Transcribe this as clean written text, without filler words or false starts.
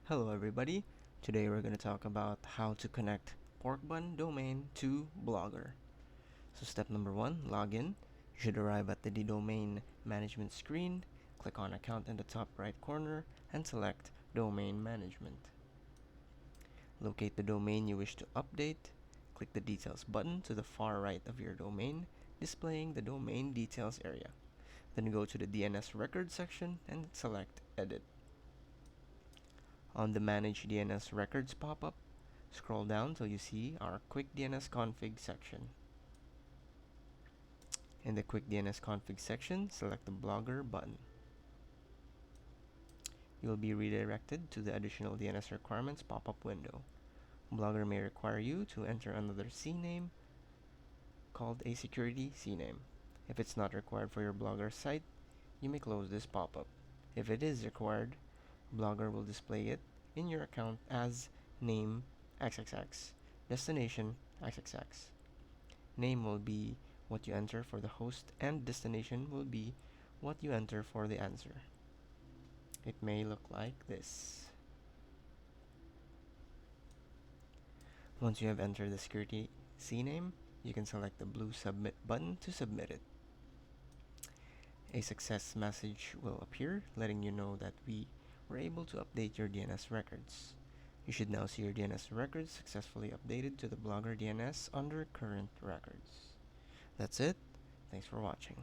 Hello everybody. Today we're going to talk about how to connect Porkbun domain to Blogger. So step number 1, login. You should arrive at the domain management screen, click on account in the top right corner and select domain management. Locate the domain you wish to update. Click the details button to the far right of your domain, displaying the domain details area. Then go to the DNS records section and select edit. On the Manage DNS Records pop-up, scroll down till you see our Quick DNS Config section. In the Quick DNS Config section, select the Blogger button. You will be redirected to the Additional DNS Requirements pop-up window. Blogger may require you to enter another CNAME called a security CNAME. If it's not required for your Blogger site, you may close this pop-up. If it is required, Blogger will display it in your account as name XXX, destination XXX. Name will be what you enter for the host and destination will be what you enter for the answer. It may look like this. Once you have entered the security CNAME, you can select the blue submit button to submit it. A success message will appear letting you know that we were able to update your DNS records. You should now see your DNS records successfully updated to the Blogger DNS under current records. That's it. Thanks for watching.